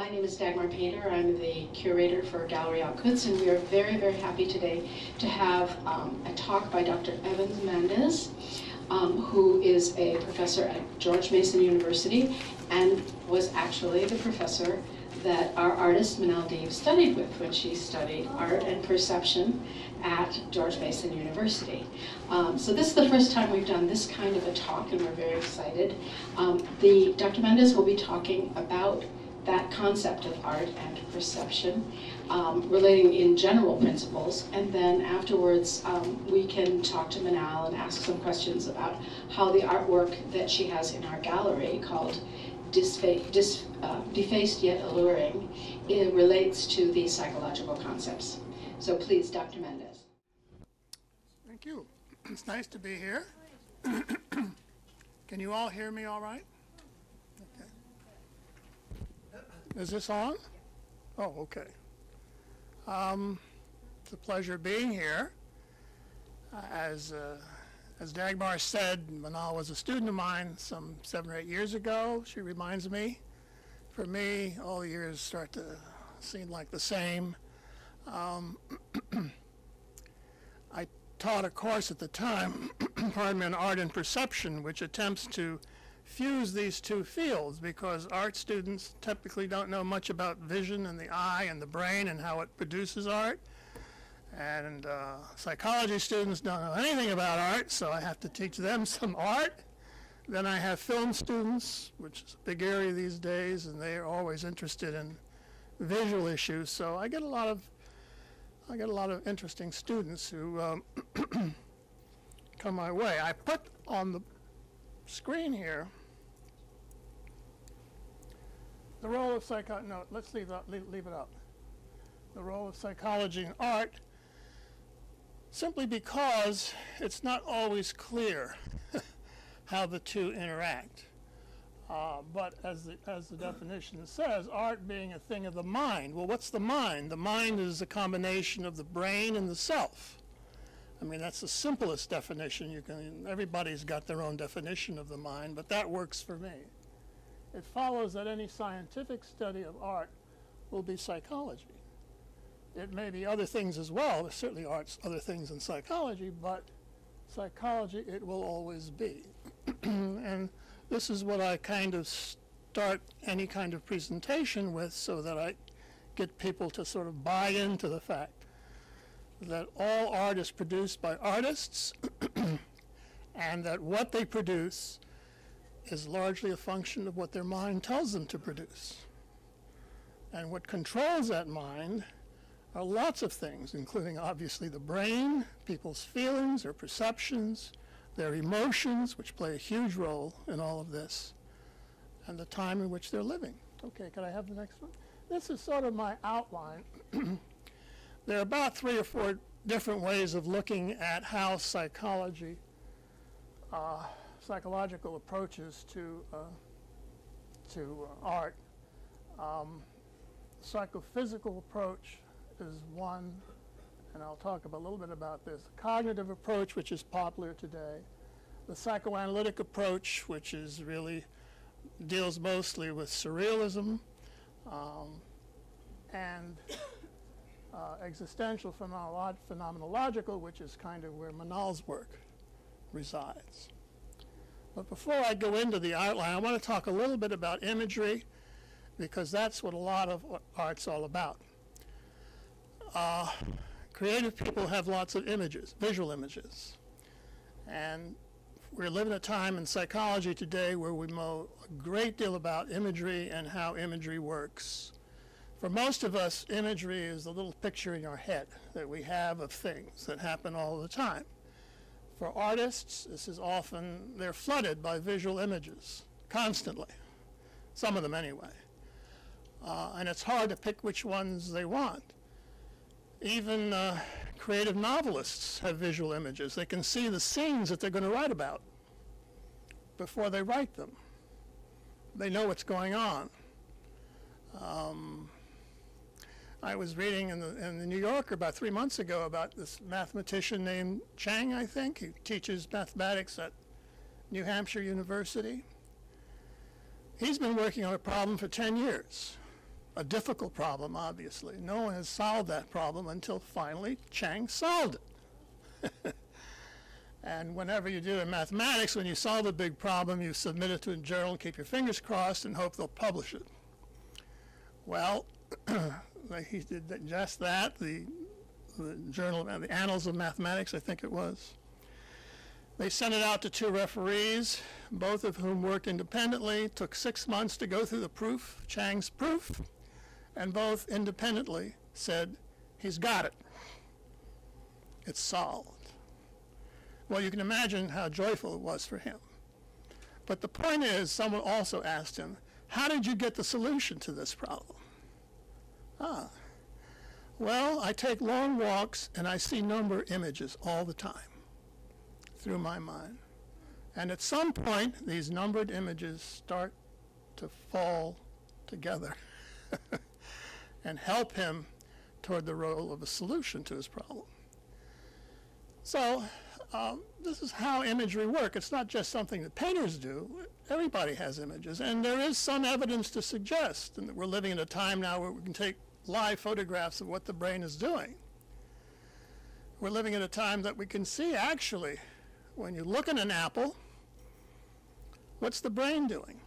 My name is Dagmar Painter. I'm the curator for Gallery al-Quds, and we are very, very happy today to have a talk by Dr. Evans Mandes, who is a professor at George Mason University and was actually the professor that our artist Manal Deeb studied with when she studied art and perception at George Mason University. So this is the first time we've done this kind of a talk, and we're very excited. Dr. Mandes will be talking about that concept of art and perception, relating in general principles, and then afterwards we can talk to Manal and ask some questions about how the artwork that she has in our gallery, called Defaced yet Alluring, it relates to these psychological concepts. So please, Dr. Mandes. Thank you. It's nice to be here. Can you all hear me all right? Okay. Is this on? Oh, okay. It's a pleasure being here. As Dagmar said, Manal was a student of mine some 7 or 8 years ago. She reminds me. For me, all the years start to seem like the same. I taught a course at the time, pardon me, on art and perception, which attempts to fuse these two fields, because art students typically don't know much about vision and the eye and the brain and how it produces art. And psychology students don't know anything about art, so I have to teach them some art. Then I have film students, which is a big area these days, and they are always interested in visual issues. So I get a lot of interesting students who come my way. I put on the screen here the role of no, let's leave it up. The role of psychology in art, simply because it's not always clear how the two interact. But as the definition says, art being a thing of the mind. Well, what's the mind? The mind is a combination of the brain and the self. I mean, that's the simplest definition. Everybody's got their own definition of the mind, but that works for me. It follows that any scientific study of art will be psychology. It may be other things as well. There's certainly art's other things in psychology, but psychology it will always be. And this is what I kind of start any kind of presentation with, so that I get people to sort of buy into the fact that all art is produced by artists and that what they produce is largely a function of what their mind tells them to produce. And what controls that mind are lots of things, including obviously the brain, people's feelings or perceptions, their emotions, which play a huge role in all of this, and the time in which they're living. Okay, can I have the next one? This is sort of my outline. There are about 3 or 4 different ways of looking at how psychological approaches to art. Psychophysical approach is one, and I'll talk a little bit about this. Cognitive approach, which is popular today. The psychoanalytic approach, which is really deals mostly with surrealism, and existential phenomenological, which is kind of where Manal's work resides. But before I go into the outline, I want to talk a little bit about imagery, because that's what a lot of art's all about. Creative people have lots of images, visual images. And we're living a time in psychology today where we know a great deal about imagery and how imagery works. For most of us, imagery is a little picture in our head that we have of things that happen all the time. For artists, this is often, they're flooded by visual images constantly, some of them anyway. And it's hard to pick which ones they want. Even creative novelists have visual images. They can see the scenes that they're going to write about before they write them. They know what's going on. I was reading in the New Yorker about 3 months ago about this mathematician named Chang, I think. He teaches mathematics at New Hampshire University. He's been working on a problem for 10 years. a difficult problem, obviously. No one has solved that problem until finally Chang solved it. And whenever you do in mathematics, when you solve a big problem, you submit it to a journal, keep your fingers crossed, and hope they'll publish it. Well, he did just that. The journal, the Annals of Mathematics, I think it was. They sent it out to 2 referees, both of whom worked independently, took 6 months to go through the proof, Chang's proof, and both independently said, he's got it. It's solved. Well, you can imagine how joyful it was for him. But the point is, someone also asked him, how did you get the solution to this problem? Well, I take long walks and I see number images all the time through my mind. And at some point, these numbered images start to fall together and help him toward the role of a solution to his problem. So this is how imagery works. It's not just something that painters do. Everybody has images. And there is some evidence to suggest that we're living in a time now where we can take live photographs of what the brain is doing. We're living in a time that we can see, actually, when you look at an apple, what's the brain doing?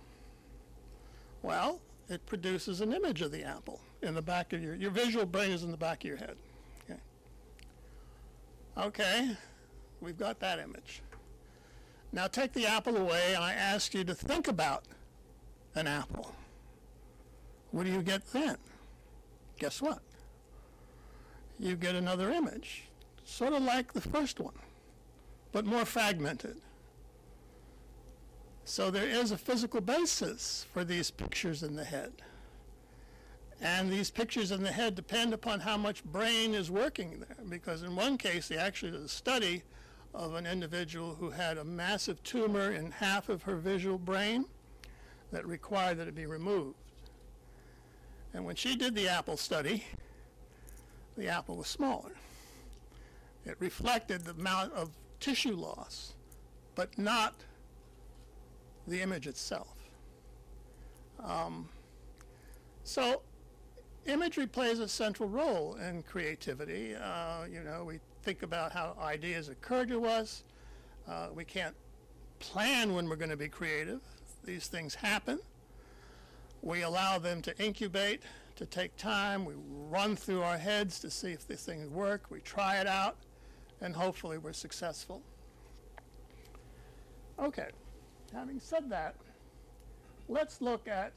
Well, it produces an image of the apple in the back of your visual brain is in the back of your head. Okay, we've got that image. Now take the apple away and I ask you to think about an apple. What do you get then? Guess what? You get another image, sort of like the first one, but more fragmented. So there is a physical basis for these pictures in the head. And these pictures in the head depend upon how much brain is working there, because in one case, they actually did a study of an individual who had a massive tumor in half of her visual brain that required that it be removed. And when she did the apple study, the apple was smaller. It reflected the amount of tissue loss, but not the image itself. So imagery plays a central role in creativity. We think about how ideas occur to us. We can't plan when we're going to be creative. These things happen. We allow them to incubate, to take time. We run through our heads to see if these things work. We try it out, and hopefully we're successful. Okay, having said that, let's look at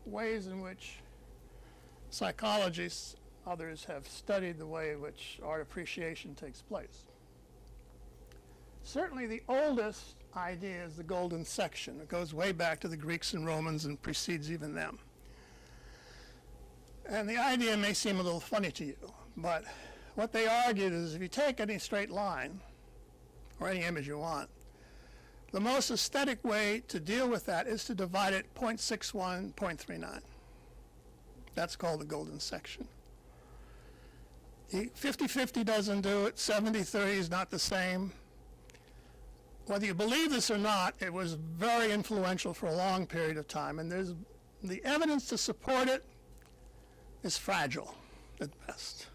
ways in which psychologists, others have studied the way in which art appreciation takes place. Certainly the oldest idea is the golden section. It goes way back to the Greeks and Romans and precedes even them. And the idea may seem a little funny to you, but what they argued is if you take any straight line, or any image you want, the most aesthetic way to deal with that is to divide it 0.61, 0.39. That's called the golden section. 50-50 doesn't do it. 70-30 is not the same. Whether you believe this or not, it was very influential for a long period of time, and there's the evidence to support it is fragile at best.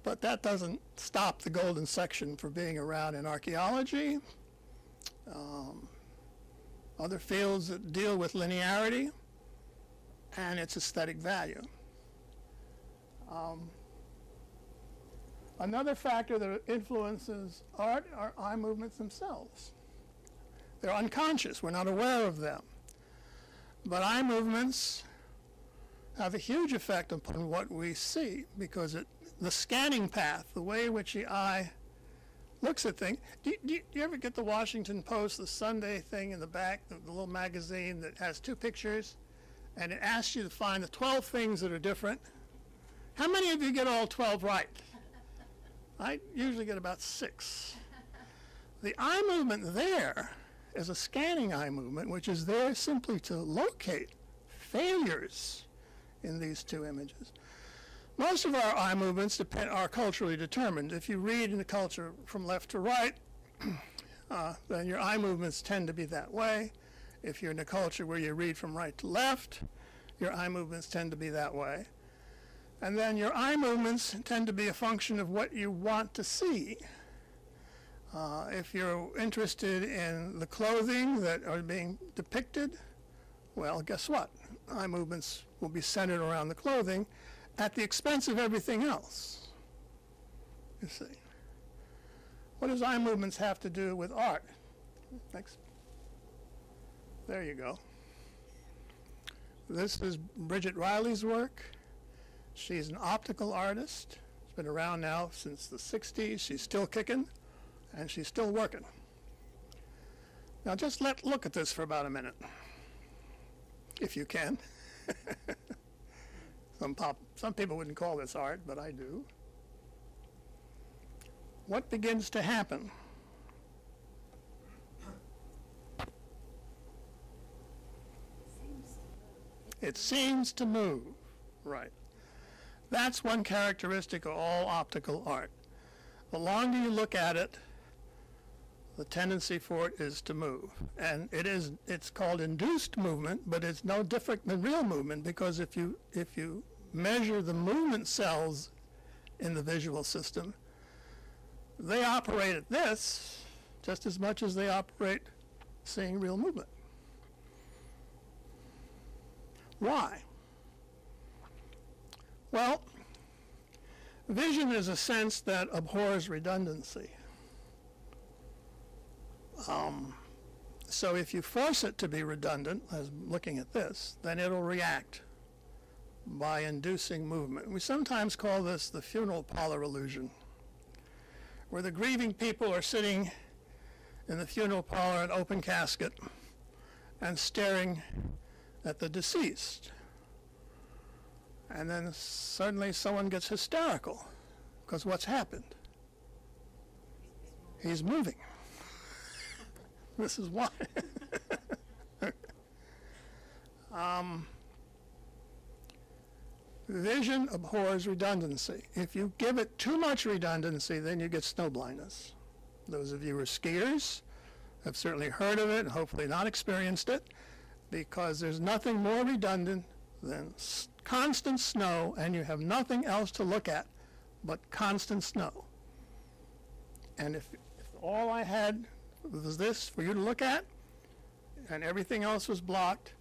But that doesn't stop the golden section from being around in archaeology, other fields that deal with linearity and its aesthetic value. Another factor that influences art are eye movements themselves. They're unconscious. We're not aware of them. But eye movements have a huge effect upon what we see because the scanning path, the way in which the eye looks at things. Do you ever get the Washington Post, the Sunday thing in the back, the little magazine that has 2 pictures, and it asks you to find the 12 things that are different? How many of you get all 12 right? I usually get about 6. The eye movement there is a scanning eye movement, which is there simply to locate failures in these 2 images. Most of our eye movements are culturally determined. If you read in the culture from left to right, then your eye movements tend to be that way. If you're in a culture where you read from right to left, your eye movements tend to be that way. And then your eye movements tend to be a function of what you want to see. If you're interested in the clothing that are being depicted, well, guess what? Eye movements will be centered around the clothing at the expense of everything else, you see. What does eye movements have to do with art? Next. There you go. This is Bridget Riley's work. She's an optical artist. She's been around now since the 60s. She's still kicking, and she's still working. Now just look at this for about a minute, if you can. Some people wouldn't call this art, but I do. What begins to happen? It seems to move, right. That's one characteristic of all optical art. The longer you look at it, the tendency for it is to move. And it's called induced movement, but it's no different than real movement, because if you measure the movement cells in the visual system, they operate at this just as much as they operate seeing real movement. Why? Well, vision is a sense that abhors redundancy. So if you force it to be redundant, as looking at this, then it'll react by inducing movement. We sometimes call this the funeral parlor illusion, where the grieving people are sitting in the funeral parlor, an open casket, and staring at the deceased. And then suddenly someone gets hysterical, because what's happened? He's moving. This is why. Vision abhors redundancy. If you give it too much redundancy, then you get snow blindness. Those of you who are skiers have certainly heard of it and hopefully not experienced it, because there's nothing more redundant than constant snow, and you have nothing else to look at but constant snow. And if all I had was this for you to look at, and everything else was blocked,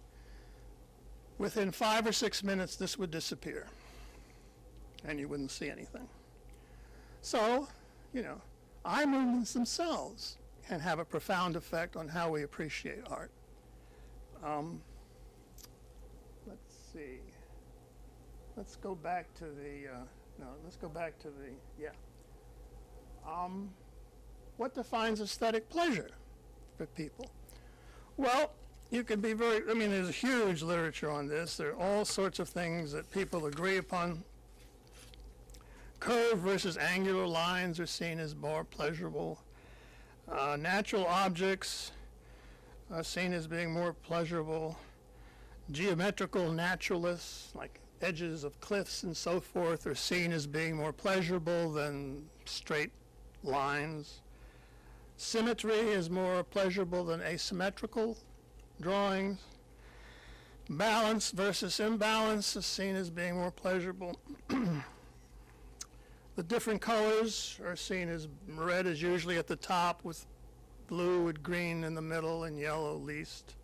within 5 or 6 minutes this would disappear, and you wouldn't see anything. So, eye movements themselves can have a profound effect on how we appreciate art. Let's see. Let's go back to the, what defines aesthetic pleasure for people? Well, you can be there's a huge literature on this. There are all sorts of things that people agree upon. Curved versus angular lines are seen as more pleasurable. Natural objects are seen as being more pleasurable. Geometrical naturalists, like edges of cliffs and so forth, are seen as being more pleasurable than straight lines. Symmetry is more pleasurable than asymmetrical drawings. Balance versus imbalance is seen as being more pleasurable. The different colors are seen as red is usually at the top, with blue and green in the middle and yellow least.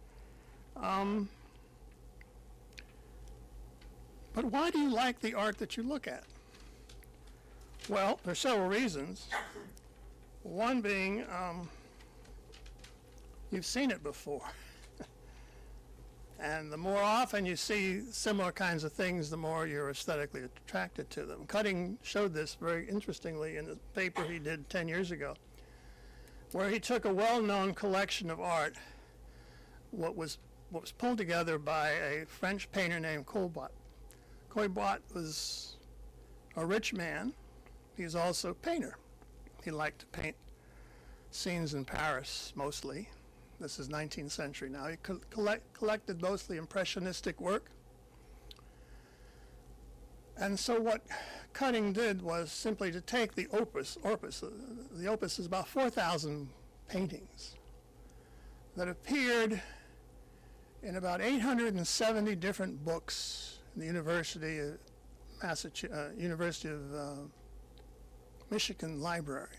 But why do you like the art that you look at? Well, there are several reasons. One being, you've seen it before. And the more often you see similar kinds of things, the more you're aesthetically attracted to them. Cutting showed this very interestingly in a paper he did 10 years ago, where he took a well-known collection of art, what was pulled together by a French painter named Inkblot. Inkblot was a rich man. He was also a painter. He liked to paint scenes in Paris mostly. This is 19th century now. He collected mostly impressionistic work. And so what Cutting did was simply to take the opus. The opus is about 4,000 paintings that appeared in about 870 different books in the University of Michigan Library.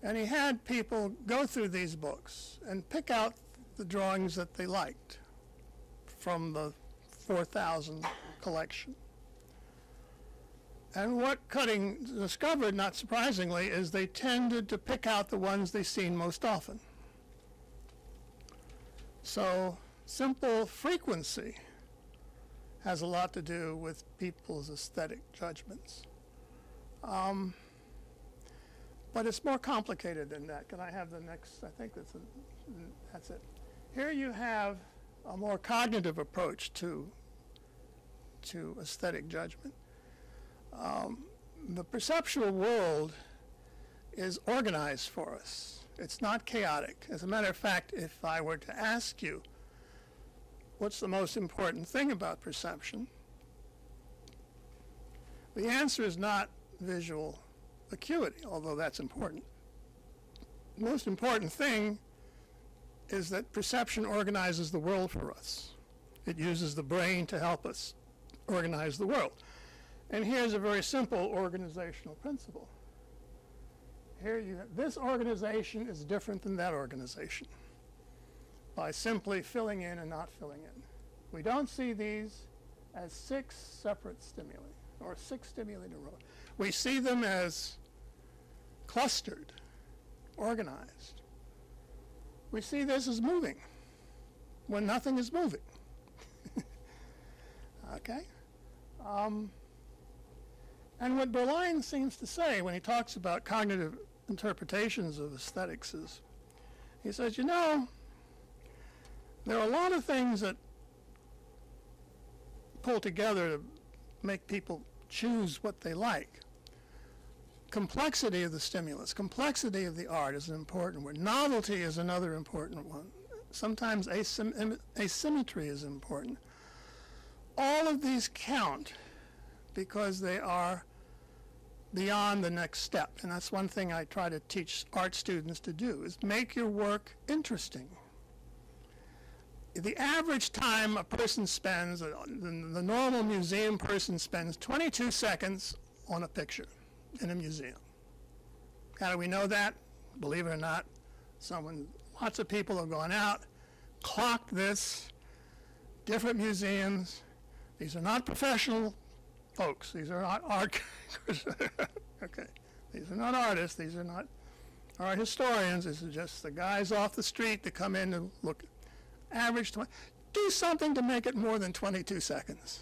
And he had people go through these books and pick out the drawings that they liked from the 4,000 collection. And what Cutting discovered, not surprisingly, is they tended to pick out the ones they seen most often. So simple frequency has a lot to do with people's aesthetic judgments. But it's more complicated than that. Can I have the next? I think that's it. Here you have a more cognitive approach to aesthetic judgment. The perceptual world is organized for us. It's not chaotic. As a matter of fact, if I were to ask you, what's the most important thing about perception? The answer is not visual acuity, although that's important. The most important thing is that perception organizes the world for us. It uses the brain to help us organize the world. And here's a very simple organizational principle. Here this organization is different than that organization by simply filling in and not filling in. We don't see these as 6 separate stimuli or 6 stimuli in a row. We see them as clustered, organized. We see this as moving when nothing is moving. Okay? And what Berline seems to say when he talks about cognitive interpretations of aesthetics is, he says, you know, there are a lot of things that pull together to make people choose what they like. Complexity of the stimulus, complexity of the art is an important one. Novelty is another important one. Sometimes asymmetry is important. All of these count because they are beyond the next step. And that's one thing I try to teach art students to do, is make your work interesting. The average time a person spends, the normal museum person spends 22 seconds on a picture in a museum. How do we know that? Believe it or not, lots of people have gone out, clocked this, different museums. These are not professional folks. These are not art. Okay. These are not artists. These are not art historians. These are just the guys off the street that come in and look. Average 20. Do something to make it more than 22 seconds.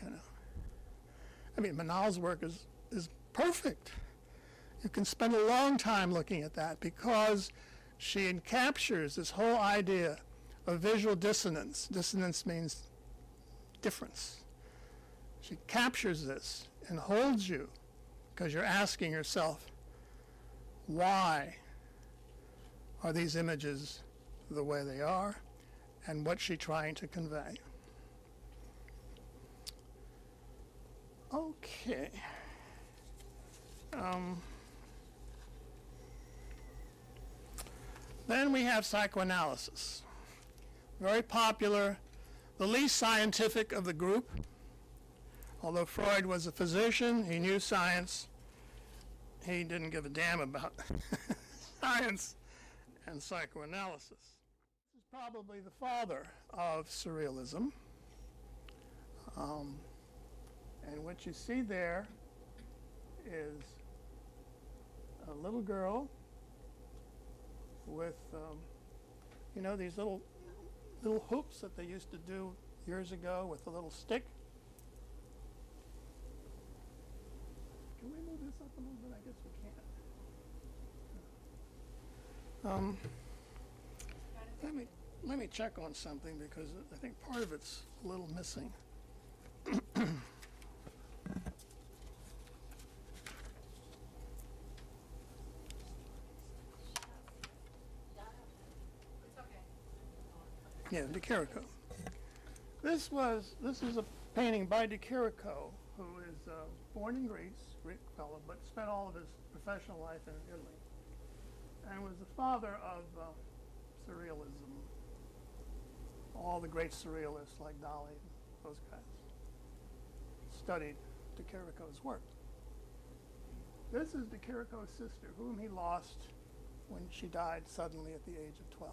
You know. I mean, Manal's work is perfect. You can spend a long time looking at that because she captures this whole idea of visual dissonance. Dissonance means difference. She captures this and holds you because you're asking yourself, why are these images the way they are, and what's she trying to convey? Okay. Then we have psychoanalysis. Very popular, the least scientific of the group. Although Freud was a physician, he knew science. He didn't give a damn about science and psychoanalysis. This is probably the father of surrealism. And what you see there is a little girl with, you know, these little hoops that they used to do years ago with a little stick. Can we move this up a little bit? I guess we can. Let me check on something because I think part of it's a little missing. Yeah, De Chirico. This is a painting by De Chirico, who is born in Greece, Greek fellow, but spent all of his professional life in Italy, and was the father of surrealism. all the great surrealists like Dali, those guys, studied de Chirico's work. This is de Chirico's sister, whom he lost when she died suddenly at the age of 12.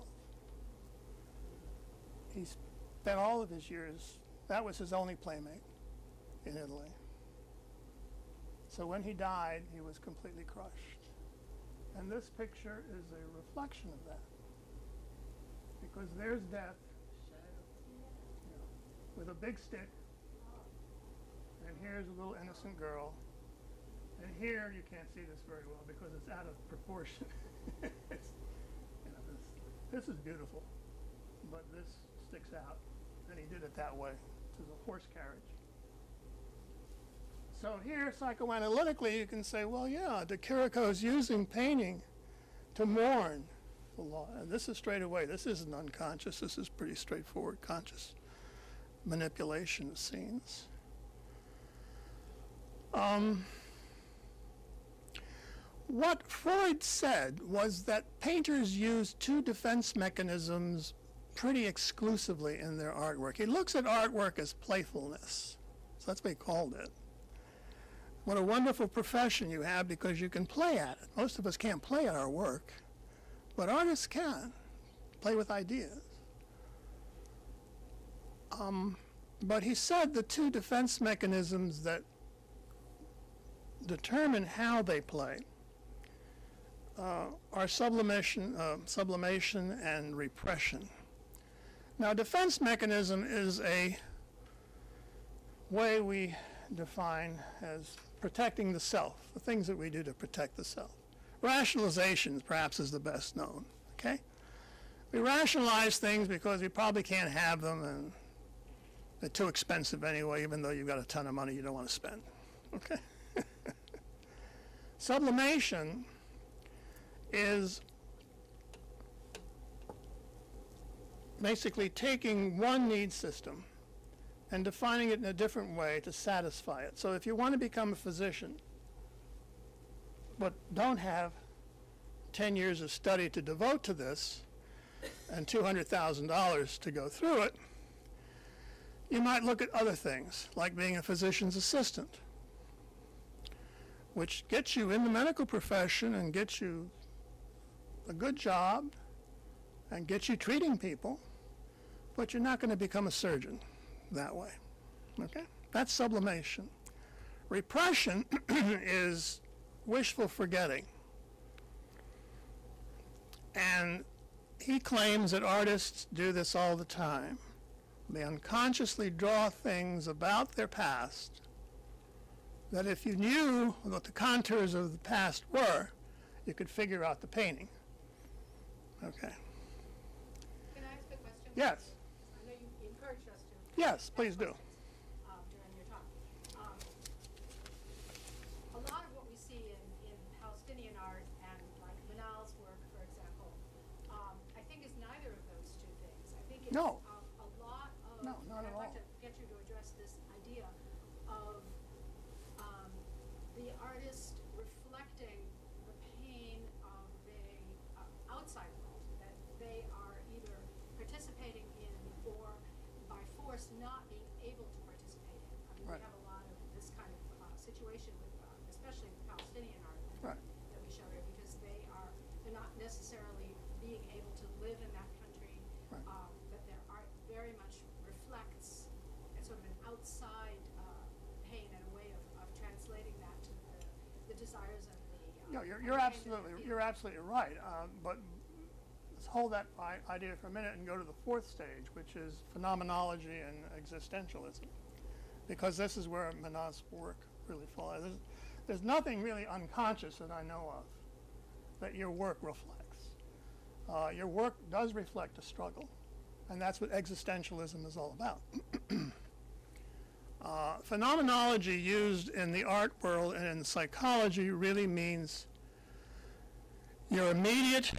He spent all of his years, that was his only playmate in Italy. So when he died, he was completely crushed. And this picture is a reflection of that. Because there's death, you know, with a big stick, and here's a little innocent girl. And here you can't see this very well because it's out of proportion. It's, you know, this is beautiful, but this sticks out. And he did it that way. This is a horse carriage. So here, psychoanalytically, you can say, well, yeah, de Chirico's using painting to mourn the law. And this is straight away. This isn't unconscious. This is pretty straightforward conscious manipulation of scenes. What Freud said was that painters use two defense mechanisms pretty exclusively in their artwork. He looks at artwork as playfulness. So that's what he called it. What a wonderful profession you have because you can play at it. Most of us can't play at our work, but artists can play with ideas. But he said the two defense mechanisms that determine how they play are sublimation and repression. Now, defense mechanism is a way we define as protecting the self, the things that we do to protect the self. Rationalization perhaps is the best known, okay? We rationalize things because we probably can't have them and they're too expensive anyway, even though you've got a ton of money you don't want to spend, okay? Sublimation is basically taking one need system and defining it in a different way to satisfy it. So if you want to become a physician, but don't have 10 years of study to devote to this and $200,000 to go through it, you might look at other things, like being a physician's assistant, which gets you in the medical profession and gets you a good job and gets you treating people, but you're not going to become a surgeon that way, okay? That's sublimation. Repression is wishful forgetting. And he claims that artists do this all the time. They unconsciously draw things about their past that if you knew what the contours of the past were, you could figure out the painting. Okay. Can I ask a question? Yes. I know you encouraged us to. Yes, please do. During your talk. A lot of what we see in Palestinian art and like Manal's work, for example, I think is neither of those two things. I think it's No. A lot of, No, not at I'd like all. to get you to address this idea of the artist reflecting the pain of the outside world that they are either participating in or by force not being able to participate in. I mean, Right. we have a lot of this kind of situation with, especially with Palestinian art Right. that we show here, because they're not necessarily being able to live in that country, Right. but their art very much reflects a sort of an outside pain and a way of translating that to the desires of the. No, and you're the pain that they absolutely feel. right. But let's hold that idea for a minute and go to the fourth stage, which is phenomenology and existentialism, because this is where Manal's work really falls. There's nothing really unconscious that I know of that your work reflects. Your work does reflect a struggle, and that's what existentialism is all about. Phenomenology used in the art world and in psychology really means your immediate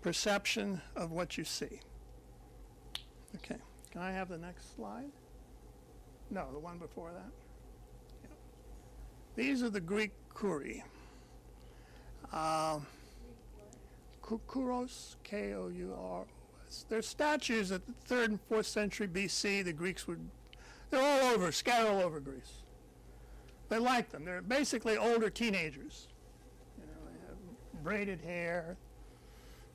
perception of what you see. Okay, can I have the next slide? No, the one before that. Yeah. These are the Greek kouros. Kouros, K-O-U-R-O-S. There's statues at the 3rd and 4th century BC. The Greeks they're all over, scattered all over Greece. They like them. They're basically older teenagers. You know, they have braided hair.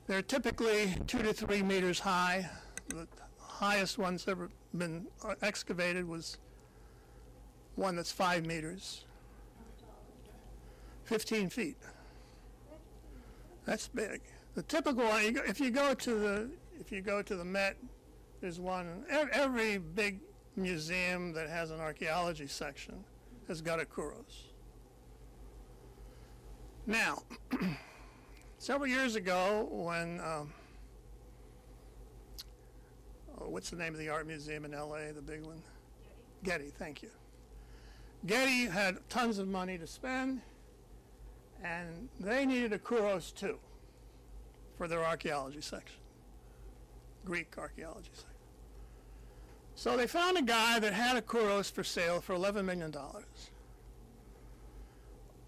They're typically 2 to 3 meters high. The highest one's ever been excavated was one that's 5 meters. 15 feet. That's big. The typical one, if you go to the Met, there's one. Every big museum that has an archaeology section has got a Kouros. Now, several years ago, when what's the name of the art museum in LA, the big one? Getty, thank you. Getty had tons of money to spend, and they needed a Kouros too for their archaeology section, Greek archaeology section. So they found a guy that had a Kouros for sale for $11 million.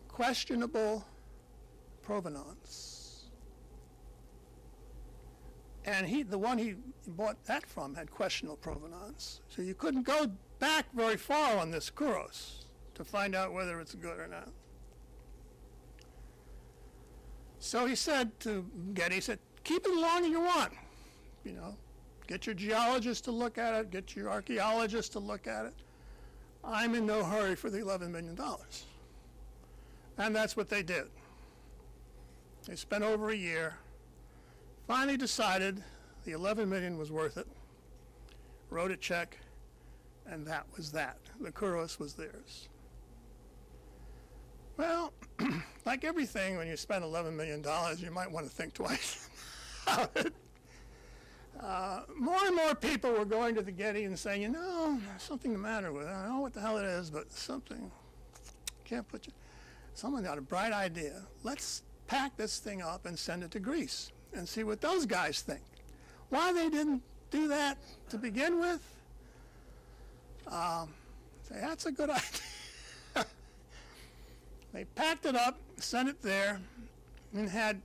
Questionable provenance. And the one he bought that from had questionable provenance. So you couldn't go back very far on this Kouros to find out whether it's good or not. So he said to Getty, he said, keep it as long as you want. You know, get your geologist to look at it, get your archaeologist to look at it. I'm in no hurry for the $11 million. And that's what they did. They spent over a year, finally decided the $11 million was worth it, wrote a check, and that was that. The Kouros was theirs. Well, like everything, when you spend $11 million, you might want to think twice about it. More and more people were going to the Getty and saying, you know, there's something the matter with it. I don't know what the hell it is, but something, can't put you. Someone got a bright idea. Let's pack this thing up and send it to Greece and see what those guys think. Why they didn't do that to begin with? Say, that's a good idea. They packed it up, sent it there, and had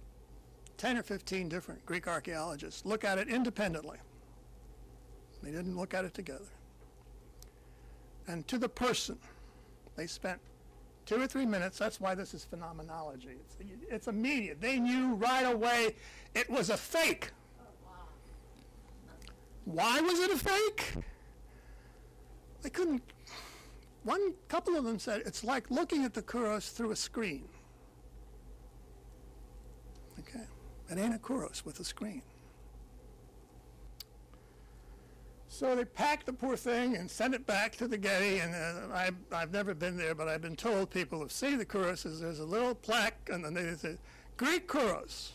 10 or 15 different Greek archaeologists look at it independently. They didn't look at it together. And to the person, they spent 2 or 3 minutes. That's why this is phenomenology. It's immediate. They knew right away it was a fake. Oh, wow. Why was it a fake? They couldn't. One couple of them said it's like looking at the Kouros through a screen. Okay, it ain't a Kouros with a screen. So they packed the poor thing and sent it back to the Getty, and I've never been there, but I've been told people have seen the Kouros. There's a little plaque, and then they say, Greek Kouros,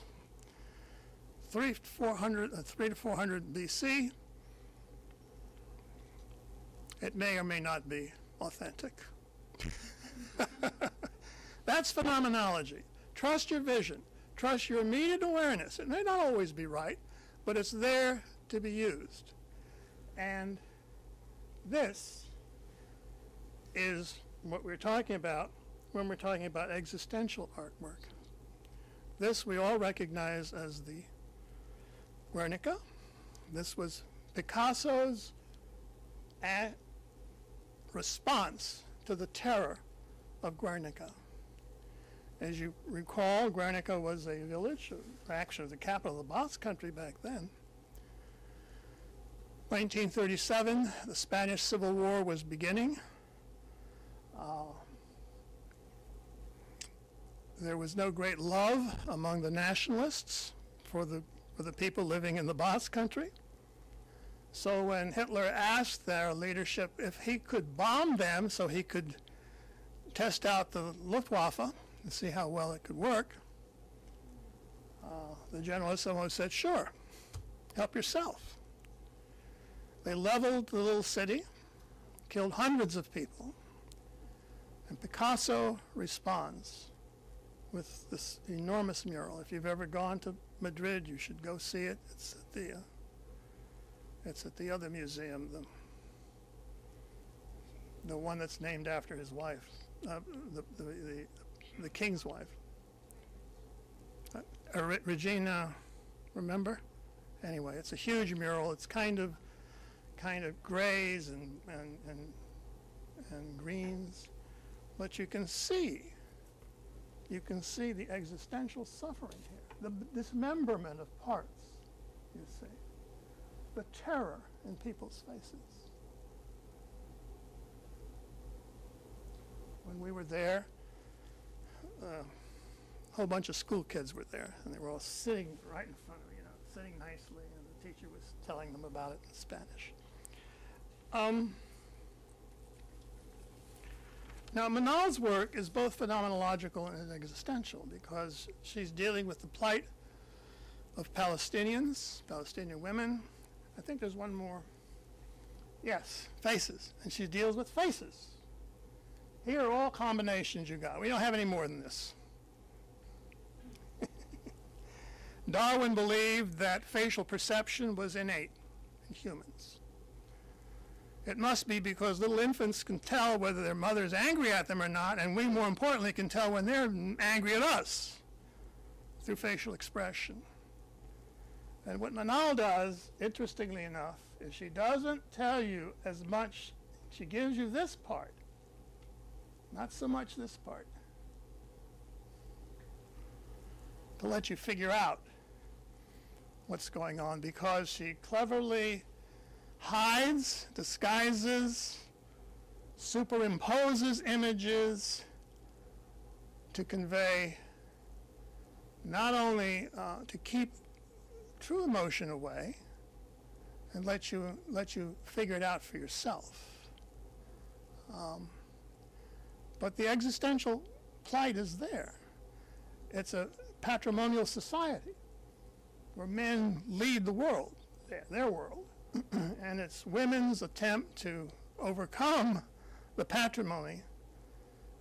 3 to 400 BC. It may or may not be authentic. That's phenomenology. Trust your vision. Trust your immediate awareness. It may not always be right, but it's there to be used. And this is what we're talking about when we're talking about existential artwork. This we all recognize as the Guernica. This was Picasso's response to the terror of Guernica. As you recall, Guernica was a village, actually the capital of the Basque country back then. 1937, the Spanish Civil War was beginning. There was no great love among the nationalists for the people living in the Basque country. So when Hitler asked their leadership if he could bomb them so he could test out the Luftwaffe and see how well it could work, the Generalissimo said, sure, help yourself. They leveled the little city, killed hundreds of people, and Picasso responds with this enormous mural. If you've ever gone to Madrid, you should go see it. It's at the other museum, the one that's named after his wife, the king's wife. Regina, remember? Anyway, it's a huge mural. It's kind of grays and greens, but you can see the existential suffering here, the dismemberment of parts, you see, the terror in people's faces. When we were there, a whole bunch of school kids were there, and they were all sitting right in front of me, sitting nicely, and the teacher was telling them about it in Spanish. Now, Manal's work is both phenomenological and existential because she's dealing with the plight of Palestinians, Palestinian women. I think there's one more. Yes, faces. And she deals with faces. Here are all combinations you got. We don't have any more than this. Darwin believed that facial perception was innate in humans. It must be because little infants can tell whether their mother is angry at them or not, and we, more importantly, can tell when they're angry at us through facial expression. And what Manal does, interestingly enough, is she doesn't tell you as much. She gives you this part, not so much this part, to let you figure out what's going on, because she cleverly hides, disguises, superimposes images to convey not only to keep true emotion away and let you figure it out for yourself, but the existential plight is there. It's a patrimonial society where men lead the world, their world. And it's women's attempt to overcome the patrimony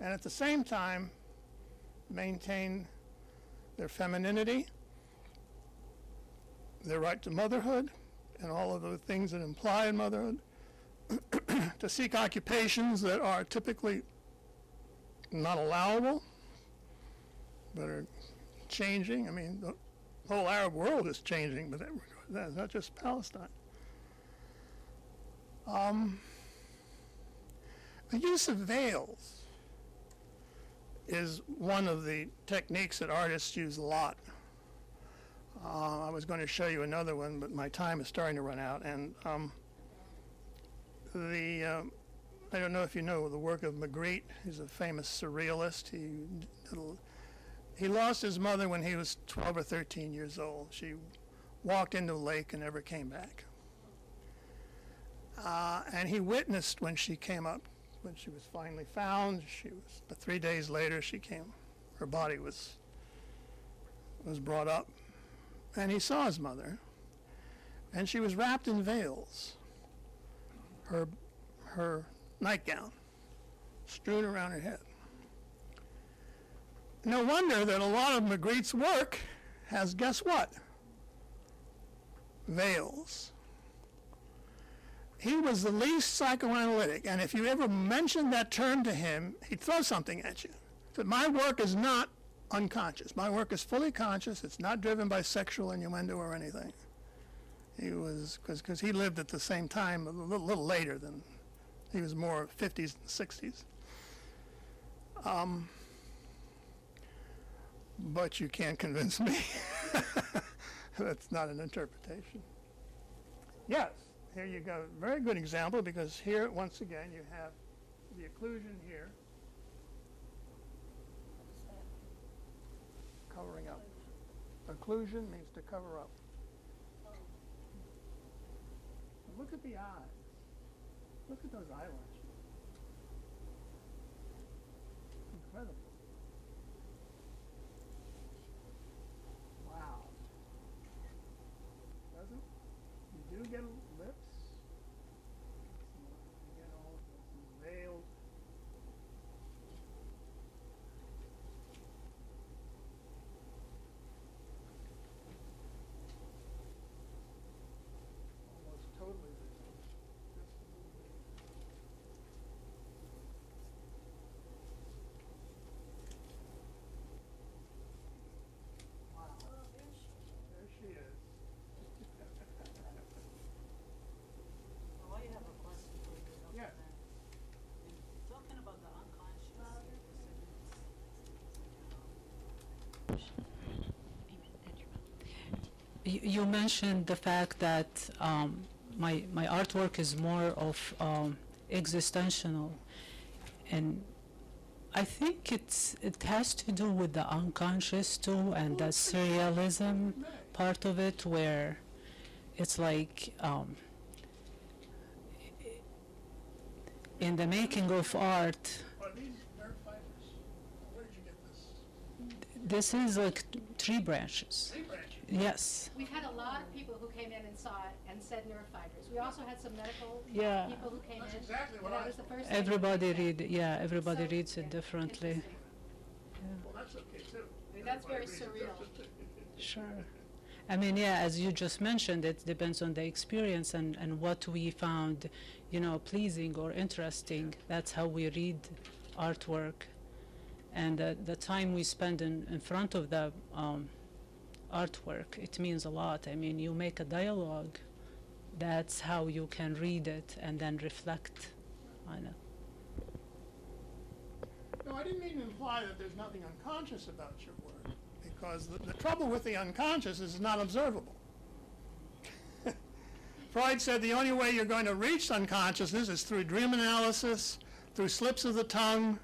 and at the same time maintain their femininity, their right to motherhood, and all of the things that imply in motherhood, to seek occupations that are typically not allowable, but are changing. I mean, the whole Arab world is changing, but that's not just Palestine. The use of veils is one of the techniques that artists use a lot. I was going to show you another one, but my time is starting to run out. And I don't know if you know the work of Magritte. He's a famous surrealist. He lost his mother when he was 12 or 13 years old. She walked into a lake and never came back. And he witnessed when she came up, when she was finally found. But 3 days later, her body was brought up, and he saw his mother, and she was wrapped in veils. Her nightgown strewn around her head. No wonder that a lot of Magritte's work has, guess what? Veils. He was the least psychoanalytic, and if you ever mentioned that term to him, he'd throw something at you. He said, my work is not unconscious. My work is fully conscious. It's not driven by sexual innuendo or anything. He was, because he lived at the same time, a little later than, he was more 50s and 60s. But you can't convince me. That's not an interpretation. Yes. Here you go. Very good example, because here, once again, you have the occlusion here. Covering up. Occlusion means to cover up. Look at the eyes. Look at those eyelashes. Incredible. Wow. Doesn't it? You do get lips. You get all this veiled. Almost totally veiled. Just a little bit. You mentioned the fact that my artwork is more of existential, and I think it has to do with the unconscious too, and the surrealism part of it, where it's like in the making of art. Are these nerve fibers? Where did you get this? This is like tree branches. Tree branches. Yes. We've had a lot of people who came in and saw it and said nerve fibers. We also had some medical Yeah. people who came That's in. exactly what and I that was the thought. first thing Everybody they said. read, yeah, everybody So, reads it yeah, differently. interesting. Well, that's okay too. I mean, that's very Everybody reads it surreal. Sure. I mean, yeah, as you just mentioned, it depends on the experience and what we found, pleasing or interesting. That's how we read artwork. And the time we spend in front of the artwork, it means a lot. I mean, you make a dialogue. That's how you can read it and then reflect on it. No, I didn't mean to imply that there's nothing unconscious about your work, because the trouble with the unconscious is it's not observable. Freud said the only way you're going to reach unconsciousness is through dream analysis, through slips of the tongue,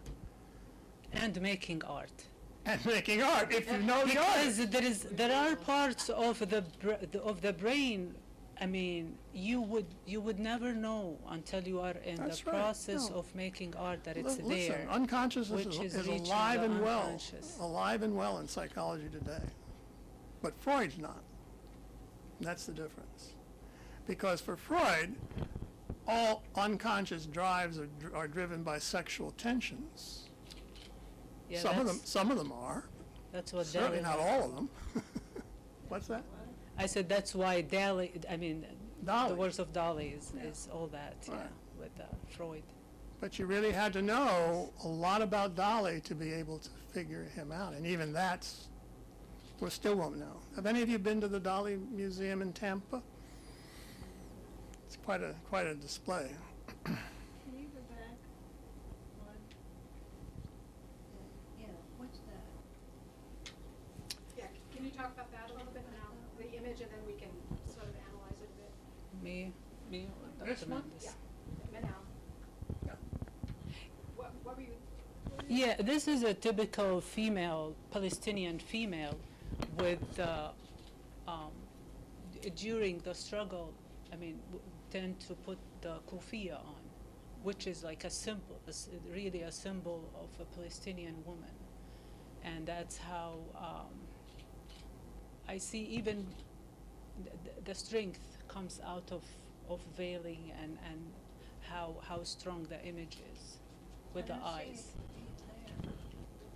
And making art. and making art, if you know the art. Because there are parts of the brain. I mean, you would never know until you are in That's the right, process no. of making art that it's Listen, there. unconsciousness which is is reaching alive the and well, unconscious. alive and well in psychology today. But Freud's not. That's the difference. Because for Freud, all unconscious drives are driven by sexual tensions. Yeah, Some of them are, That's what certainly Dali. not all of them. What's that? I said that's why Dali. I mean, Dali. the works of Dali is all that. Right. Yeah, with Freud. But you really had to know a lot about Dali to be able to figure him out, and even that's, we still won't know. Have any of you been to the Dali Museum in Tampa? It's quite a display. Can you go back one? Yeah, what's that? Yeah, can you talk about that a little bit now, the image, and then we can sort of analyze it a bit? Me or This Dr. one? Mandes? Yeah, Manal. Yeah. What were you? Yeah, this is a typical female, Palestinian female, with during the struggle. I mean, tend to put the kufiya on, which is like a symbol, really a symbol of a Palestinian woman, and that's how I see even the strength comes out of veiling and how strong the image is with the eyes.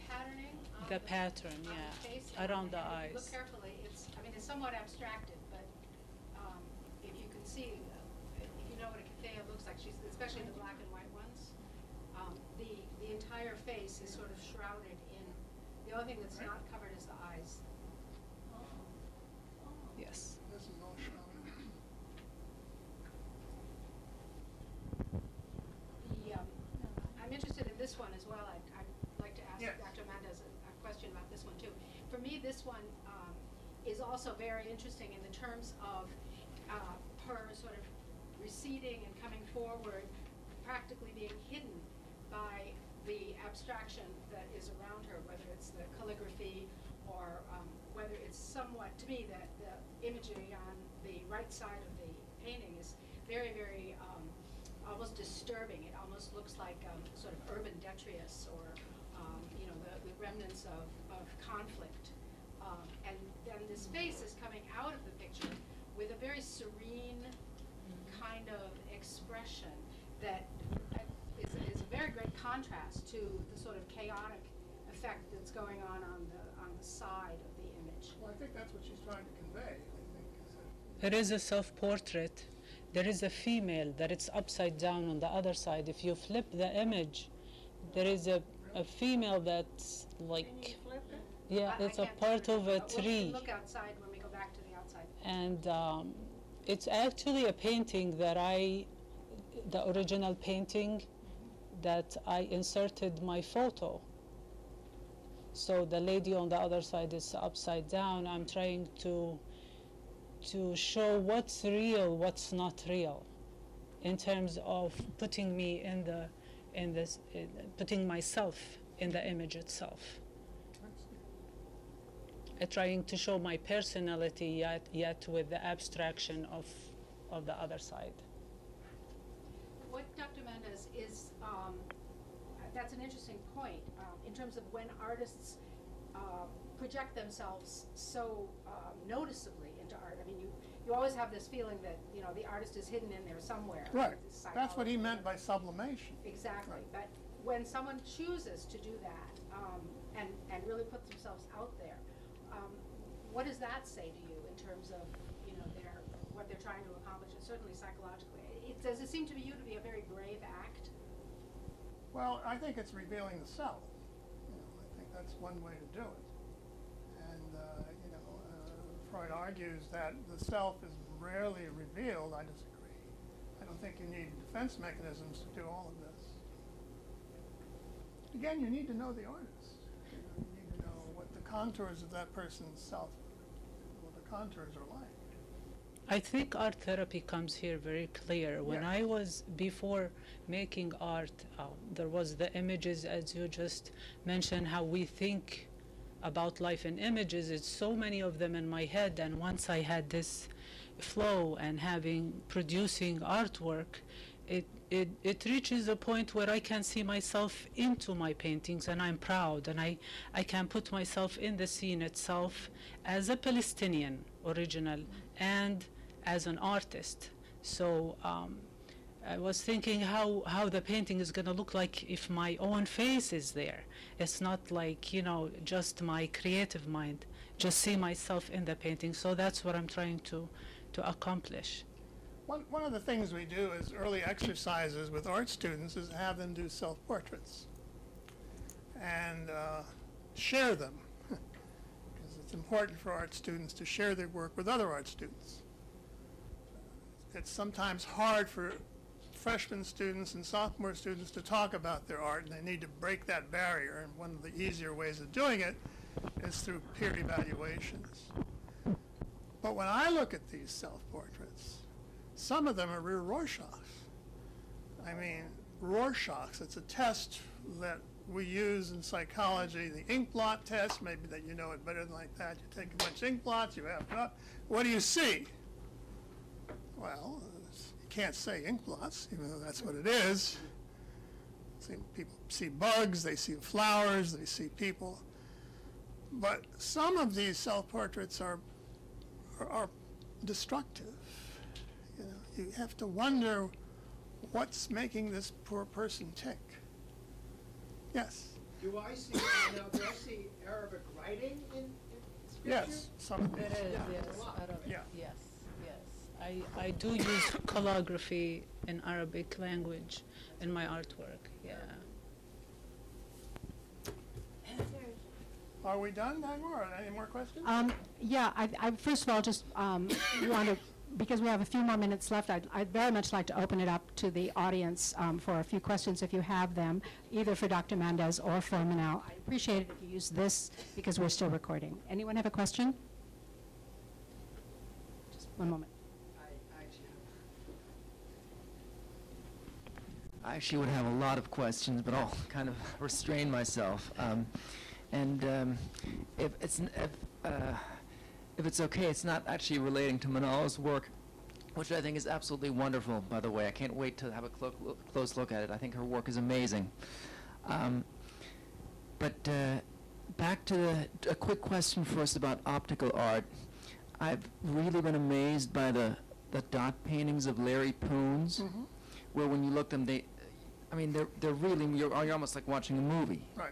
Patterning on The pattern, on yeah, the face, around the and if you eyes. look carefully, it's somewhat abstracted, but if you can see, if you know what a kafaya looks like, especially the black and white ones, the entire face is sort of shrouded in. The only thing that's not covered is the eyes. Yes. This is all shrouded. I'm interested in this one as well. I'd like to ask Yes. Dr. Mandes a question about this one too. For me, this one is also very interesting in the terms of her sort of receding and coming forward, practically being hidden by the abstraction that is around her, whether it's the calligraphy or whether it's somewhat, to me, the imagery on the right side of the painting is very, very almost disturbing. It almost looks like sort of urban detritus or, the remnants of conflict. And then this face is coming out of the picture with a very serene kind of expression that is a very great contrast to the sort of chaotic effect that's going on the side of the image. Well, I think that's what she's trying to convey, I think. Is that There is a self-portrait. There is a female that it's upside down on the other side. If you flip the image, there is a female that's Can you like, flip it? yeah, I it's a can't part turn it, of a but we'll tree. look outside when we go back to the outside. And it's actually a painting that the original painting that I inserted my photo So the lady on the other side is upside down. I'm trying to show what's real, what's not real, in terms of putting me putting myself in the image itself. Trying to show my personality, yet with the abstraction of the other side. What Dr. Mandes is, that's an interesting point in terms of when artists project themselves so noticeably into art. I mean, you always have this feeling that, you know, the artist is hidden in there somewhere. Right. That's what he meant by sublimation. Exactly. Right. But when someone chooses to do that and really put themselves out there, what does that say to you in terms of, you know, what they're trying to accomplish, and certainly psychologically? Does it seem to you to be a very brave act? Well, I think it's revealing the self. You know, I think that's one way to do it. And you know, Freud argues that the self is rarely revealed. I disagree. I don't think you need defense mechanisms to do all of this. Again, you need to know the artist. You know, you need to know what the contours of that person's self, what the contours are like. I think art therapy comes here very clear. When I was, before making art, there was the images, as you just mentioned, how we think about life in images. It's so many of them in my head, and once I had this flow and producing artwork, it reaches a point where I can see myself into my paintings, and I'm proud, and I can put myself in the scene itself as a Palestinian original and as an artist. So I was thinking how the painting is going to look like if my own face is there. It's not like, you know, just my creative mind, just see myself in the painting. So that's what I'm trying to accomplish. One of the things we do as early exercises with art students is have them do self-portraits and share them, because it's important for art students to share their work with other art students. It's sometimes hard for freshman students and sophomore students to talk about their art, and they need to break that barrier, and one of the easier ways of doing it is through peer evaluations. But when I look at these self-portraits, some of them are real Rorschachs. I mean, Rorschachs, it's a test that we use in psychology, the Inkblot Test, maybe that you know it better than like that. You take a bunch of ink blots, you have it up. What do you see? Well, you can't say ink blots, even though that's what it is. People see bugs, they see flowers, they see people. But some of these self-portraits are destructive. You know, you have to wonder what's making this poor person tick. Yes? Do I see Arabic writing in scripture? Yes, some of It these. is, Yeah. yes, Arabic. Yeah. yes. I do use calligraphy in Arabic language in my artwork, yeah. Are we done, Dagmar? Any more questions? Yeah, I first of all just want to, because we have a few more minutes left, I'd very much like to open it up to the audience for a few questions if you have them, either for Dr. Mandes or for Manal. I appreciate it if you use this because we're still recording. Anyone have a question? Just one moment. I actually would have a lot of questions, but I'll kind of restrain myself. If it's okay, it's not actually relating to Manal's work, which I think is absolutely wonderful, by the way. I can't wait to have a close look at it. I think her work is amazing. But back to a quick question first about optical art. I've really been amazed by the dot paintings of Larry Poons, where when you look them, they're really, you're almost like watching a movie. Right.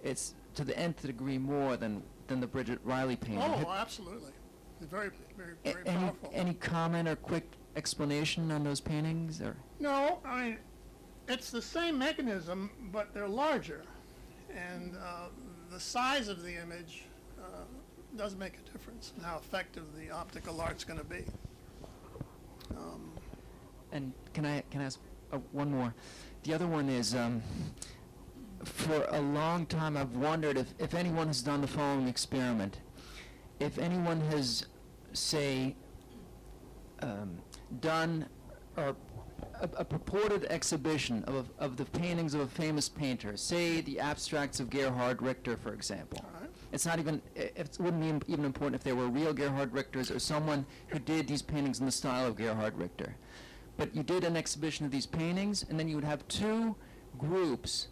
It's to the nth degree more than the Bridget Riley painting. Oh, absolutely. They're very, very, very powerful. Any comment or quick explanation on those paintings? Or? No, I mean, it's the same mechanism, but they're larger. And the size of the image does make a difference in how effective the optical art's going to be. And can I ask one more? The other one is for a long time I've wondered if anyone has done the following experiment. If anyone has, say, done a purported exhibition of the paintings of a famous painter, say the abstracts of Gerhard Richter, for example. All right. It's not even, it wouldn't be even important if they were real Gerhard Richters or someone who did these paintings in the style of Gerhard Richter. But you did an exhibition of these paintings, and then you would have two groups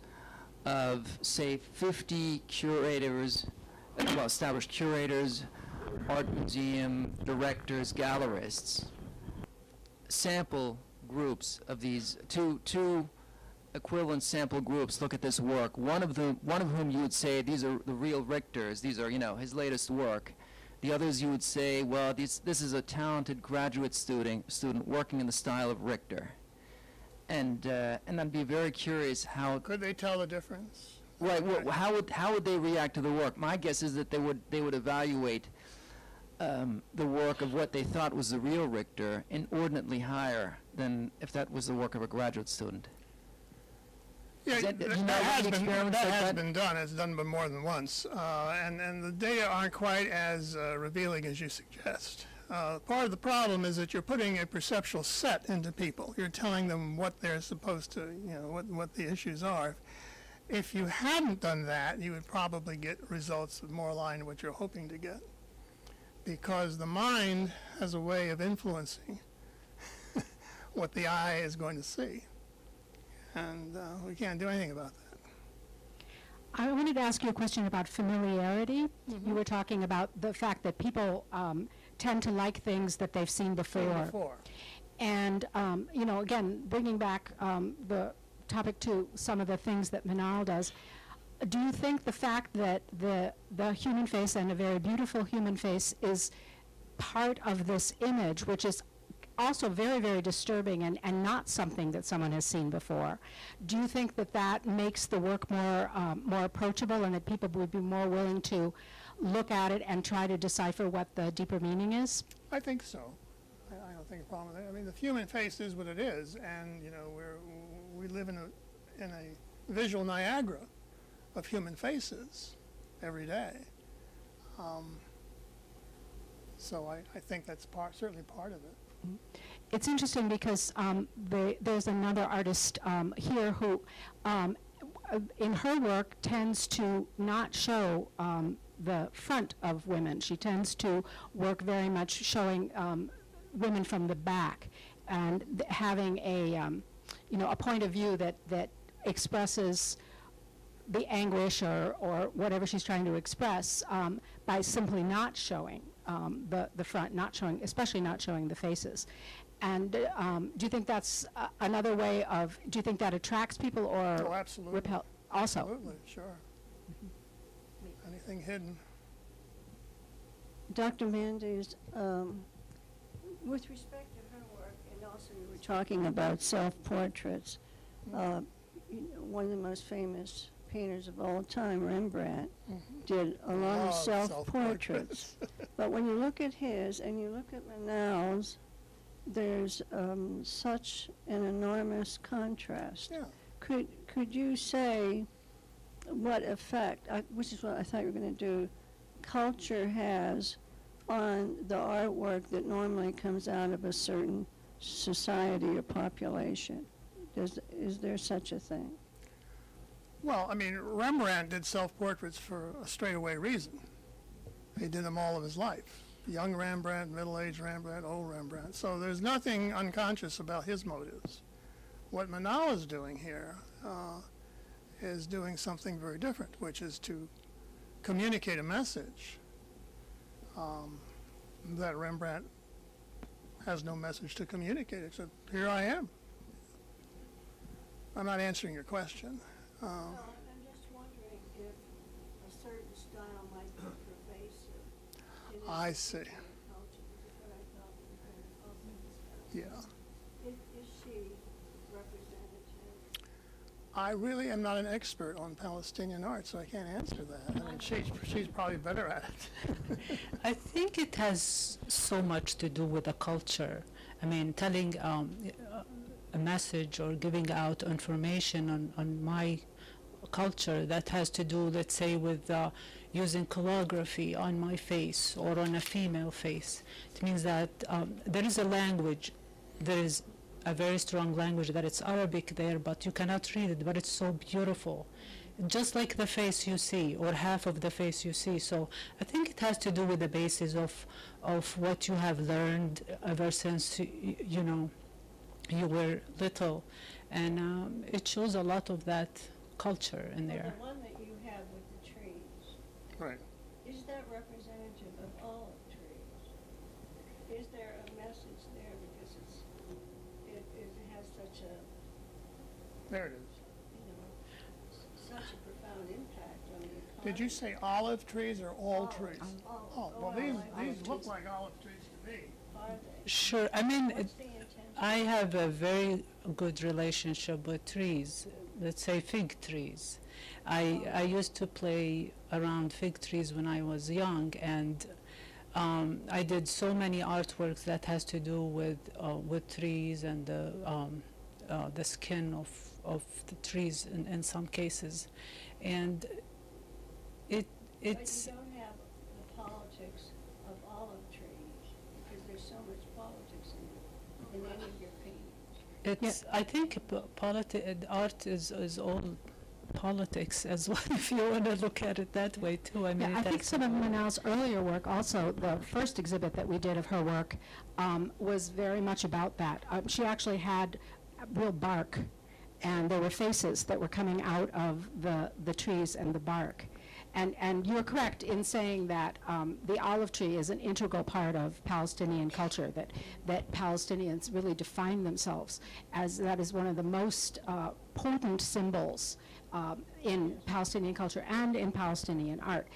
of, say, 50 curators, well, established curators, art museum directors, gallerists, sample groups of these two equivalent sample groups look at this work. One of whom you would say these are the real Richters. These are, you know, his latest work. The others you would say, well, this is a talented graduate student working in the style of Richter. And I'd be very curious how. Could they tell the difference? Right. Well, how would they react to the work? My guess is that they would evaluate the work of what they thought was the real Richter inordinately higher than if that was the work of a graduate student. Yeah, that has been done. It's done more than once, and the data aren't quite as revealing as you suggest. Part of the problem is that you're putting a perceptual set into people. You're telling them what they're supposed to, you know, what the issues are. If you hadn't done that, you would probably get results that more aligned to what you're hoping to get, because the mind has a way of influencing what the eye is going to see. And we can't do anything about that. I wanted to ask you a question about familiarity. You were talking about the fact that people tend to like things that they've seen before. And, you know, again, bringing back the topic to some of the things that Manal does, do you think the fact that the human face, and a very beautiful human face, is part of this image, which is also very, very disturbing and not something that someone has seen before, do you think that that makes the work more approachable, and that people would be more willing to look at it and try to decipher what the deeper meaning is? I think so. I don't think a problem with that. I mean, the human face is what it is, and you know, we live in a visual Niagara of human faces every day. So I think that's certainly part of it. It's interesting because there's another artist here who, in her work, tends to not show the front of women. She tends to work very much showing women from the back, and having a a point of view that expresses the anguish or whatever she's trying to express by simply not showing the front, especially not showing the faces. And do you think that's another way of, do you think that attracts people or absolutely. repel? Also. Absolutely, sure. Anything hidden. Dr. Mandes, with respect to her work, and also you were talking about self-portraits, one of the most famous painters of all time, Rembrandt, did a lot of self-portraits. But when you look at his and you look at Manal's, there's such an enormous contrast. Yeah. Could you say what effect, which is what I thought you were going to do, culture has on the artwork that normally comes out of a certain society or population? Is there such a thing? Well, I mean, Rembrandt did self-portraits for a straightaway reason. He did them all of his life. Young Rembrandt, middle-aged Rembrandt, old Rembrandt. So there's nothing unconscious about his motives. What Manal is doing here is doing something very different, which is to communicate a message that Rembrandt has no message to communicate, except here I am. I'm not answering your question. Well, I'm just wondering if a certain style might be pervasive. I see. Yeah. Is she representative? I really am not an expert on Palestinian art, so I can't answer that. I mean, she's probably better at it. I think it has so much to do with the culture. I mean, telling a message or giving out information on my culture that has to do, let's say, with using calligraphy on my face or on a female face. It means that there is a language, there is a very strong language that it's Arabic there, but you cannot read it, but it's so beautiful. Just like the face you see, or half of the face you see. So I think it has to do with the basis of what you have learned ever since, you know, you were little. And it shows a lot of that culture in there. The one that you have with the trees, Right. is that representative of all trees? Is there a message there because it has such a, There it is. you know, such a profound impact on the economy? Did you say olive trees or all trees? Oh, well, these olive look trees. like olive trees to me. Are they? Sure, I mean, What's the intention? I have a very good relationship with trees, let's say fig trees. I used to play around fig trees when I was young, and I did so many artworks that has to do with trees and the skin of the trees in some cases, and But it's you don't have the politics of olive trees because there's so much politics in any of your paintings. I think art is all politics as well, if you want to look at it that way too. I mean, Yeah, I think some of Manal's earlier work, also the first exhibit that we did of her work, was very much about that. She actually had real bark, and there were faces that were coming out of the trees and the bark. And you're correct in saying that the olive tree is an integral part of Palestinian culture, that Palestinians really define themselves as that is one of the most potent symbols in Palestinian culture and in Palestinian art.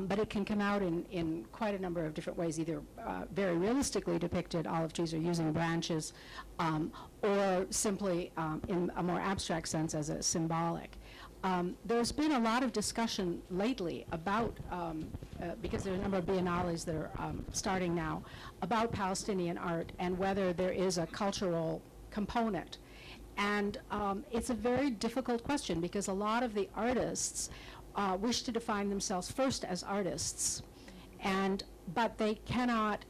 But it can come out in quite a number of different ways, either very realistically depicted olive trees or using branches, or simply in a more abstract sense as a symbolic. There's been a lot of discussion lately about, because there are a number of biennales that are starting now, about Palestinian art and whether there is a cultural component. And it's a very difficult question because a lot of the artists wish to define themselves first as artists, but they cannot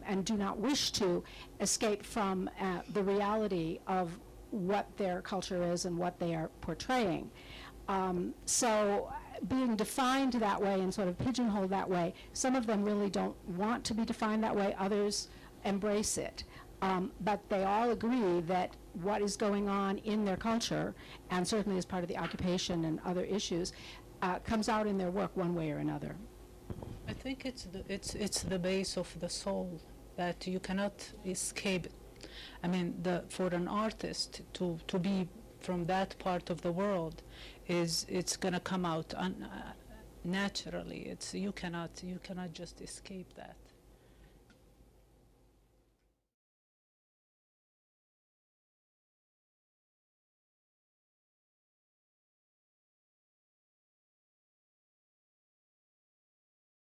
and do not wish to escape from the reality of what their culture is and what they are portraying. So being defined that way and sort of pigeonholed that way, some of them really don't want to be defined that way, others embrace it. But they all agree that what is going on in their culture, and certainly as part of the occupation and other issues, comes out in their work one way or another. I think it's the base of the soul that you cannot escape. I mean, for an artist to be from that part of the world, it's going to come out naturally. You cannot just escape that.